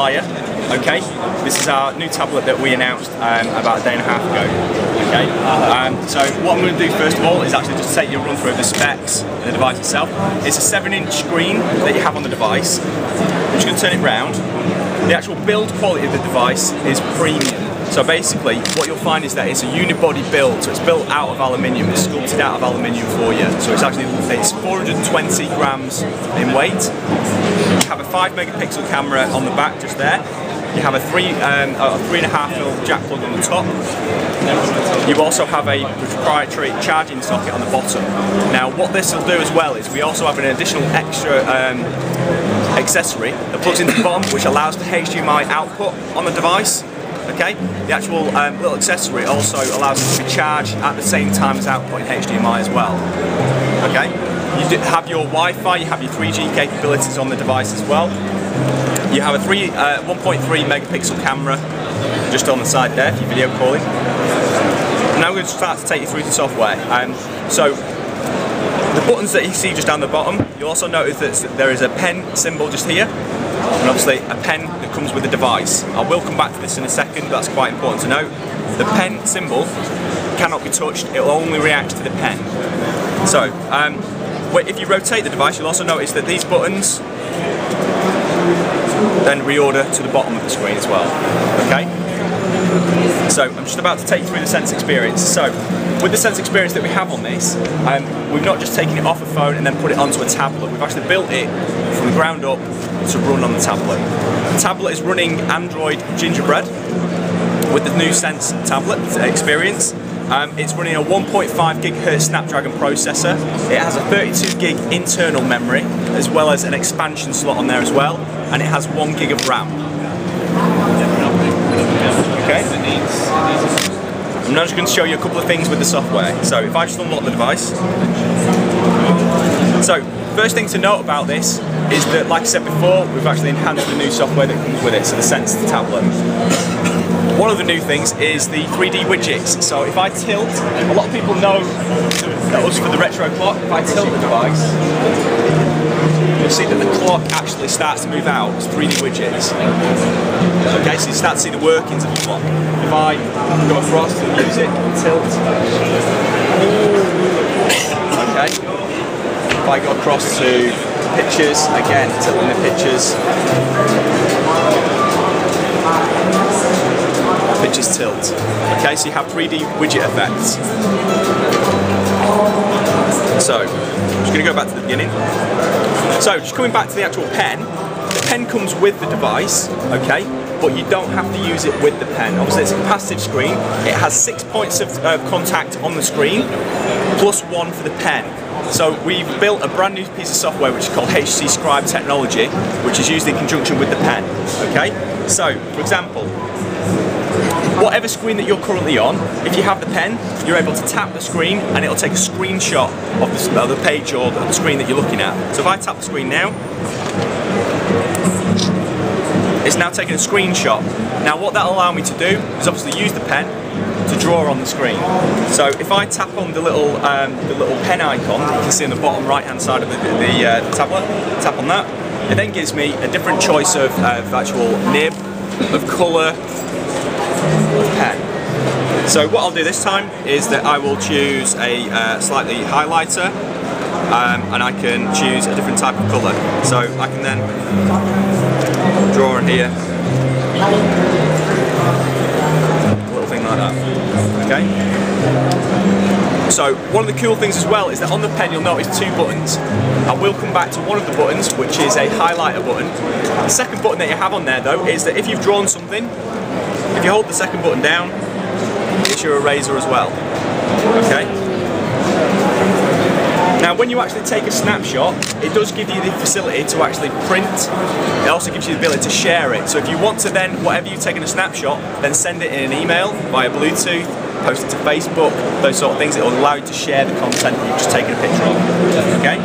Flyer. Okay, this is our new tablet that we announced about a day and a half ago. Okay, so what I'm going to do first of all is actually just take you a run through of the specs of the device itself. It's a 7-inch screen that you have on the device. I'm just going to turn it round. The actual build quality of the device is premium. So basically, what you'll find is that it's a unibody build, so it's built out of aluminium, it's sculpted out of aluminium for you. So it's 420 grams in weight. You have a 5 megapixel camera on the back just there. You have a 3.5mm jack plug on the top. You also have a proprietary charging socket on the bottom. Now what this will do as well is we also have an additional extra accessory that plugs into the bottom, which allows the HDMI output on the device. Okay, the actual little accessory also allows it to be charged at the same time as outputting HDMI as well. Okay, you have your Wi-Fi, you have your 3G capabilities on the device as well. You have a 1.3 megapixel camera just on the side there if you're video calling. Now we're going to start to take you through the software. So the buttons that you see just down the bottom, you'll also notice that there is a pen symbol just here, and obviously a pen that comes with the device. I will come back to this in a second, but that's quite important to note. The pen symbol cannot be touched, it will only react to the pen. So if you rotate the device, you'll also notice that these buttons then reorder to the bottom of the screen as well. Okay? So I'm just about to take you through the Sense experience. So with the Sense experience that we have on this, we've not just taken it off a phone and then put it onto a tablet. We've actually built it from the ground up to run on the tablet. The tablet is running Android Gingerbread with the new Sense tablet experience. It's running a 1.5 GHz Snapdragon processor. It has a 32 gig internal memory as well as an expansion slot on there as well, and it has 1 gig of RAM. Okay. I'm now just going to show you a couple of things with the software. So if I just unlock the device. So first thing to note about this is that, like I said before, we've actually enhanced the new software that comes with it, so the Sense tablet. One of the new things is the 3D widgets. So if I tilt, a lot of people know that was for the retro clock. If I tilt the device, you'll see that the clock actually starts to move out. It's 3D widgets. Okay, so you start to see the workings of the clock. If I go across to the music, tilt. Okay. If I go across to pictures, again, tilting the pictures. Pictures tilt. Okay, so you have 3D widget effects. So, I'm just going to go back to the beginning. So, just coming back to the actual pen. The pen comes with the device, okay, but you don't have to use it with the pen. Obviously, it's a capacitive screen. It has 6 points of contact on the screen, plus 1 for the pen. So we've built a brand new piece of software which is called HTC Scribe technology, which is used in conjunction with the pen. Okay, so for example, whatever screen that you're currently on, if you have the pen, you're able to tap the screen and it'll take a screenshot of the page or the screen that you're looking at. So if I tap the screen now, it's now taking a screenshot. Now what that'll allow me to do is obviously use the pen to draw on the screen. So if I tap on the little pen icon that you can see on the bottom right hand side of the tablet, tap on that, it then gives me a different choice of actual nib, of colour, of pen. So what I'll do this time is that I will choose a slightly highlighter, and I can choose a different type of colour. So I can then draw in here, a little thing like that. Okay. So one of the cool things as well is that on the pen you'll notice 2 buttons. I will come back to one of the buttons, which is a highlighter button. The second button that you have on there though is that if you've drawn something, if you hold the second button down, it's your eraser as well. Okay. Now when you actually take a snapshot, it does give you the facility to actually print. It also gives you the ability to share it. So if you want to then, whatever you've taken a snapshot, then send it in an email via Bluetooth, post it to Facebook, those sort of things. It will allow you to share the content that you've just taken a picture of. Okay?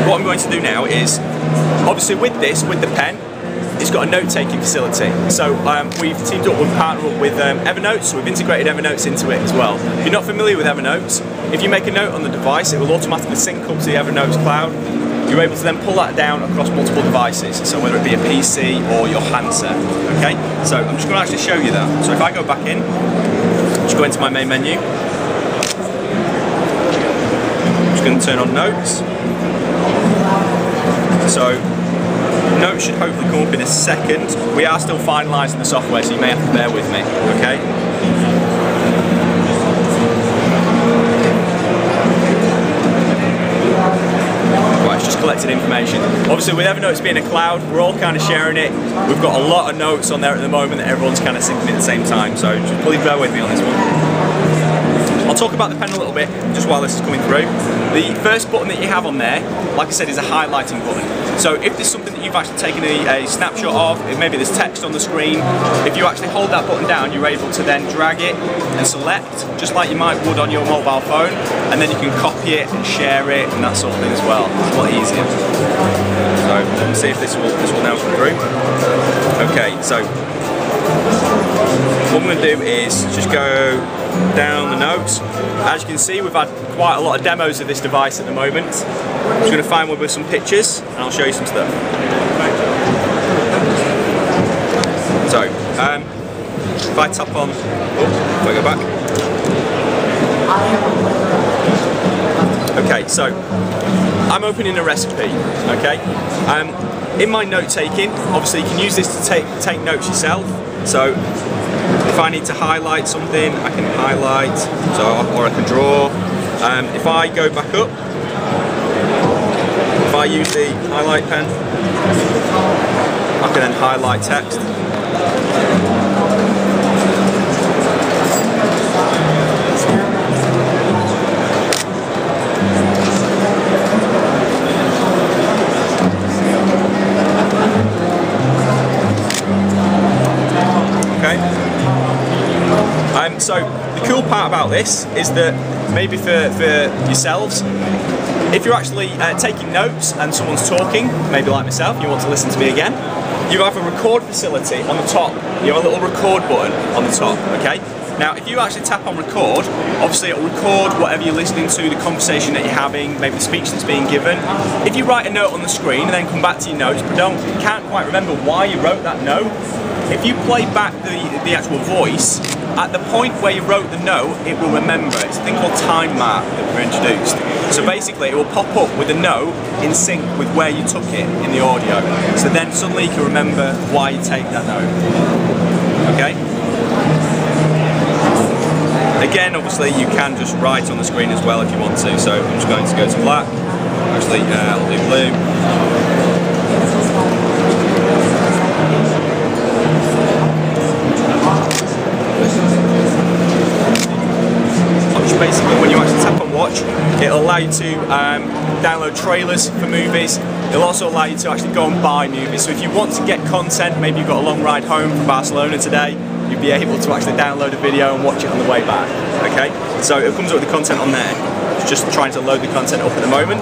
What I'm going to do now is, obviously with this, with the pen, it's got a note-taking facility. So we've teamed up, we've partnered up with Evernote, so we've integrated Evernote into it as well. If you're not familiar with Evernote, if you make a note on the device, it will automatically sync up to the Evernote cloud. you're able to then pull that down across multiple devices, so whether it be a PC or your handset. Okay, so I'm just going to actually show you that. So if I go back in, just go into my main menu, I'm just going to turn on notes. So notes should hopefully come up in a second. We are still finalising the software, so you may have to bear with me. Okay. Collected information. Obviously with Evernote being a cloud, we're all kind of sharing it. We've got a lot of notes on there at the moment that everyone's kind of syncing at the same time, so just please bear with me on this one. I'll talk about the pen a little bit just while this is coming through. The first button that you have on there, like I said, is a highlighting button. So if there's something that you've actually taken a snapshot of, if maybe there's text on the screen, if you actually hold that button down, you're able to then drag it and select, just like you would on your mobile phone, and then you can copy it and share it and that sort of thing as well. It's a lot easier. So let's see if this will now come through. Okay, so what I'm going to do is just go down the notes. As you can see, we've had quite a lot of demos of this device at the moment. I'm just going to find one with some pictures and I'll show you some stuff. So, if I tap on, if I go back. Okay, so I'm opening a recipe, okay? In my note taking, obviously you can use this to take notes yourself. So if I need to highlight something, I can highlight, or I can draw. If I go back up, if I use the highlight pen, I can then highlight text. So the cool part about this is that maybe for yourselves, if you're actually taking notes and someone's talking, maybe like myself, you want to listen to me again, you have a record facility on the top. You have a little record button on the top, okay? Now if you actually tap on record, obviously it'll record whatever you're listening to, the conversation that you're having, maybe the speech that's being given. If you write a note on the screen and then come back to your notes but can't quite remember why you wrote that note, if you play back the actual voice, at the point where you wrote the note, it will remember. It's a thing called time mark that we've introduced. So basically it will pop up with a note in sync with where you took it in the audio. So then suddenly you can remember why you take that note. Okay? Again, obviously you can just write on the screen as well if you want to. So I'm just going to go to black. Actually, I'll do blue. Basically, when you actually tap on watch, it'll allow you to download trailers for movies. It'll also allow you to actually go and buy movies. So if you want to get content, maybe you've got a long ride home from Barcelona today, you'll be able to actually download a video and watch it on the way back. Okay, so it comes up with the content on there. It's just trying to load the content up at the moment.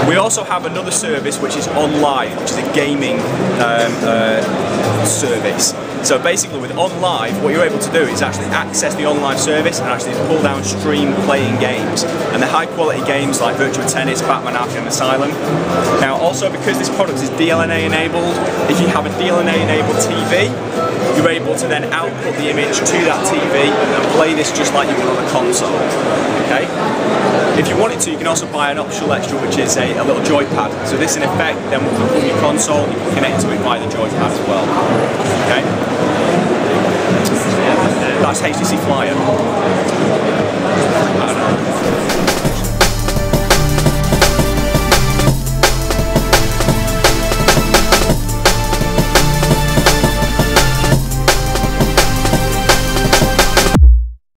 We also have another service which is OnLive, which is a gaming service. So basically with OnLive, what you're able to do is actually access the OnLive service and actually pull down stream playing games. And they're high quality games like Virtua Tennis, Batman Arkham Asylum. Now also because this product is DLNA enabled, if you have a DLNA enabled TV, you're able to then output the image to that TV and play this just like you would on a console. Okay? If you wanted to, you can also buy an optional extra which is a little joypad. So this in effect then will become your console, you can connect to it via the joypad as well. Okay? That's HTC Flyer.